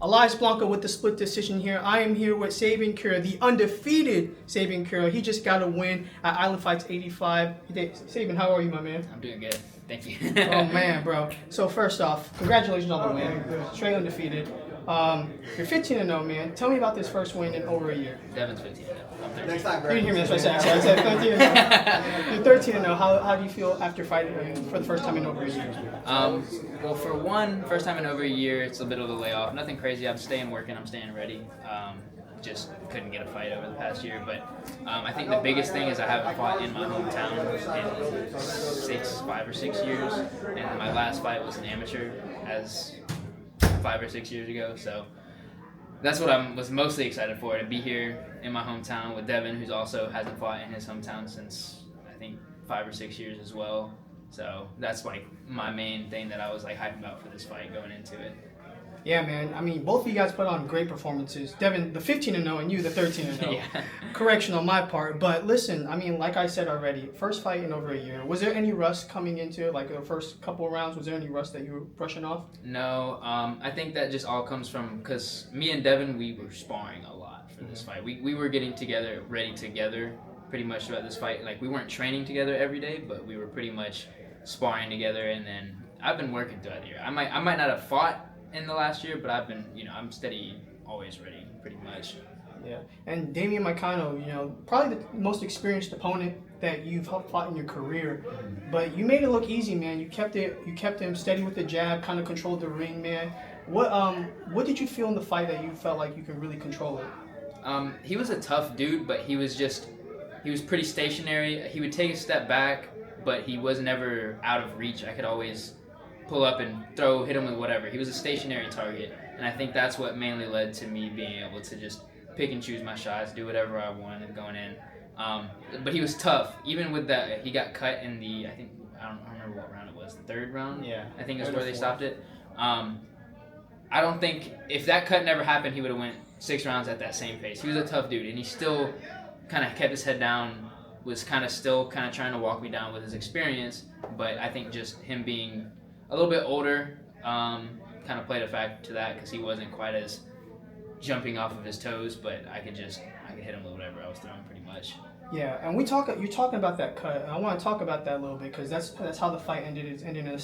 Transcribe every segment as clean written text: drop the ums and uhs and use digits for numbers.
Elias Blanco with the split decision here. I am here with Saben Cura, the undefeated Saben Cura. He just got a win at Island Fights 85. Saben, how are you, my man? I'm doing good. Thank you. Oh, man, bro. So first off, congratulations on the win. Straight undefeated. You're 15-0, man. Tell me about this first win in over a year. Devin's 15-0. I'm 13. Next time, You bro. didn't hear me. That's what I said. I said 13-0. You're 13-0. How do you feel after fighting for the first time in over a year? Well, for one, first time in over a year, it's a bit of a layoff. Nothing crazy. I'm staying working. I'm staying ready. Just couldn't get a fight over the past year. But I think the biggest thing is I haven't fought in my hometown in 5 or 6 years. And my last fight was an amateur as 5 or 6 years ago. So that's what I was mostly excited for, to be here in my hometown with Devin, who's also hasn't fought in his hometown since, I think, 5 or 6 years as well. So that's like my main thing that I was like hyped about for this fight going into it. Yeah, man. I mean, both of you guys put on great performances. Devin, the 15-0, and you, the 13-0. Yeah. Correction on my part. But listen, I mean, like I said already, first fight in over a year. Was there any rust coming into it? Like the first couple of rounds, was there any rust that you were brushing off? No, I think that just all comes from, because me and Devin, we were sparring a lot for this fight. We were getting together, ready together pretty much throughout this fight. Like, we weren't training together every day, but we were pretty much sparring together. And then I've been working throughout the year. I might not have fought in the last year, but I've been, I'm steady, always ready, pretty much. Yeah, and Damian Marchiano, probably the most experienced opponent that you've fought in your career, but you made it look easy, man. You kept him steady with the jab, kind of controlled the ring, man. What did you feel in the fight that you felt like you could really control it? He was a tough dude, but he was pretty stationary. He would take a step back, but he was never out of reach. I could always pull up and hit him with whatever. He was a stationary target, and I think that's what mainly led to me being able to just pick and choose my shots, do whatever I wanted going in. But he was tough. Even with that, he got cut in the, I don't remember what round it was, the third round? Yeah. I think is where they stopped it. I don't think, if that cut never happened, he would have went 6 rounds at that same pace. He was a tough dude, and he still kind of kept his head down, was still trying to walk me down with his experience, but I think just him being a little bit older kind of played a factor to that, because he wasn't quite as jumping off of his toes, but I could hit him with whatever I was throwing pretty much. Yeah, and you're talking about that cut, and I want to talk about that a little bit, because that's how the fight ended. It ended in a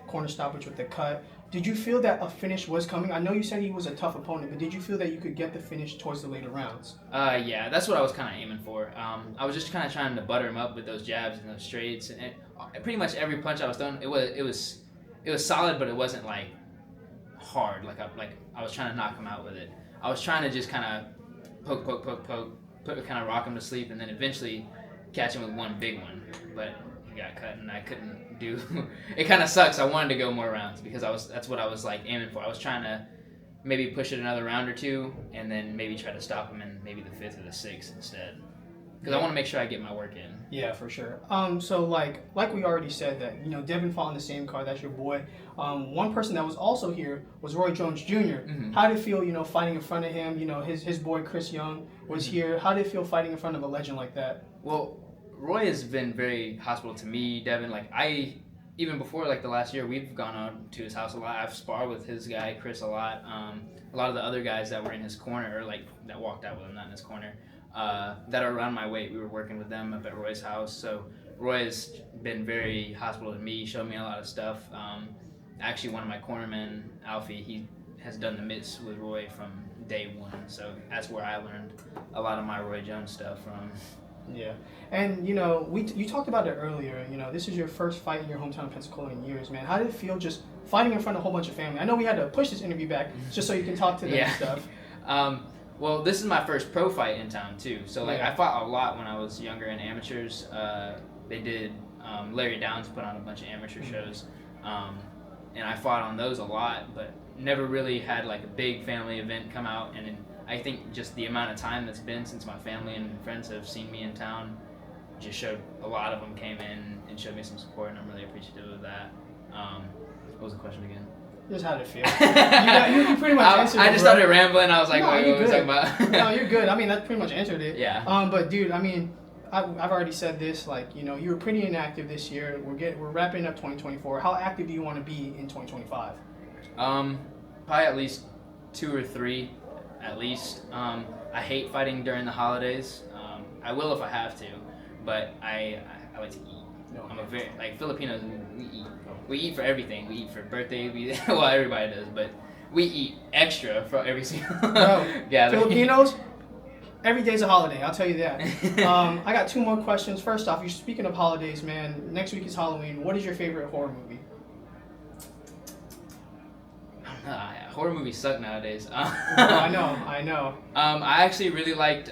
corner stoppage with the cut. Did you feel that a finish was coming? I know you said he was a tough opponent, but did you feel that you could get the finish towards the later rounds? Yeah, that's what I was kind of aiming for. I was just kind of trying to butter him up with those jabs and those straights, and pretty much every punch I was throwing, it was solid, but it wasn't like hard. Like I was trying to knock him out with it. I was trying to just kind of poke, kind of rock him to sleep, and then eventually catch him with one big one. But he got cut, and I couldn't do. It kind of sucks. I wanted to go more rounds, because that's what I was like aiming for. I was trying to maybe push it another round or two, and then maybe try to stop him in maybe the 5th or the 6th instead. Because I want to make sure I get my work in. Yeah, for sure. So like we already said that, Devin fought on the same card. That's your boy. One person that was also here was Roy Jones Jr. Mm-hmm. How did it feel, fighting in front of him? His boy Chris Young was here. How did it feel fighting in front of a legend like that? Well, Roy has been very hospitable to me, Devin. Like, even before the last year, we've gone out to his house a lot. I've sparred with his guy Chris a lot. A lot of the other guys that were in his corner, or that walked out with him, not in his corner, that are around my weight, we were working with them up at Roy's house. So Roy has been very hospitable to me, showed me a lot of stuff. Actually, one of my cornermen, Alfie, he has done the mitts with Roy from day one. So that's where I learned a lot of my Roy Jones stuff from. Yeah, and you talked about it earlier. This is your first fight in your hometown of Pensacola in years, man. How did it feel just fighting in front of a whole bunch of family? I know we had to push this interview back just so you can talk to them and stuff. Well, this is my first pro fight in town too. So Yeah. I fought a lot when I was younger in amateurs. They did Larry Downs put on a bunch of amateur shows, and I fought on those a lot, but never really had a big family event come out. And I think just the amount of time that's been since my family and friends have seen me in town just showed. A lot of them came in and showed me some support, and I'm really appreciative of that. What was the question again? Just how did it feel? you pretty much answered it. I just started rambling. I was like, No, what you're was I good. talking about? No, you're good. I mean, that pretty much answered it. Yeah. But dude, I mean, I've already said this. You were pretty inactive this year. We're wrapping up 2024. How active do you want to be in 2025? Probably at least 2 or 3 at least. I hate fighting during the holidays. I will if I have to, but I like to eat. No. I'm a very like Filipinos. We eat. We eat for everything. We eat for birthday. Well, everybody does, but we eat extra for every single Bro, gathering. Filipinos, every day's a holiday. I'll tell you that. I got 2 more questions. First off, you're speaking of holidays, man. Next week is Halloween. What is your favorite horror movie? Horror movies suck nowadays. I know. I actually really liked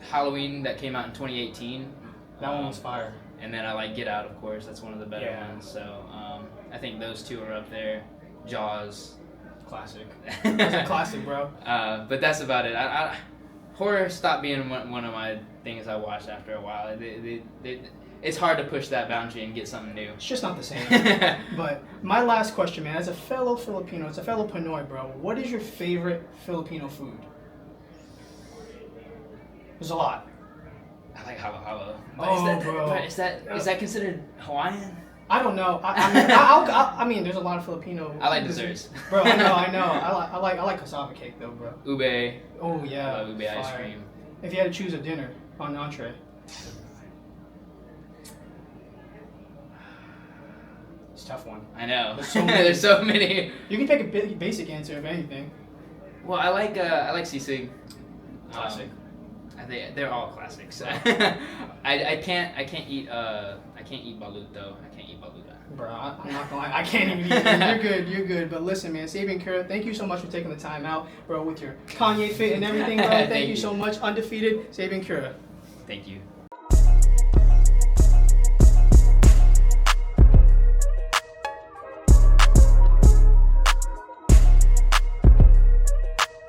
Halloween that came out in 2018. That one was fire. And then I like Get Out, of course. That's one of the better ones. So I think those 2 are up there. Jaws. Classic. That's a classic, bro. But that's about it. Horror stopped being one of my things I watched after a while. It's hard to push that boundary and get something new. It's just not the same. But my last question, man, as a fellow Filipino, as a fellow Pinoy, bro, what is your favorite Filipino food? There's a lot. I like halo halo. Bro. Is that considered Hawaiian? I don't know. I mean, there's a lot of Filipino. I like desserts. Bro, I know. I like cassava cake though, bro. Ube. Oh yeah. I love ube ice fire. cream. If you had to choose a dinner on entree. It's a tough one. I know. There's so many. There's so many. You can pick a basic answer if anything. Well, I like sisig. Classic. They're all classics. I can't eat balut though. I can't eat balut. Bro, I'm not gonna lie. I can't even eat it. You're good. But listen, man, Saben Cura, thank you so much for taking the time out, bro, with your Kanye fit and everything, bro. Thank you so much. Undefeated, Saben Cura. Thank you.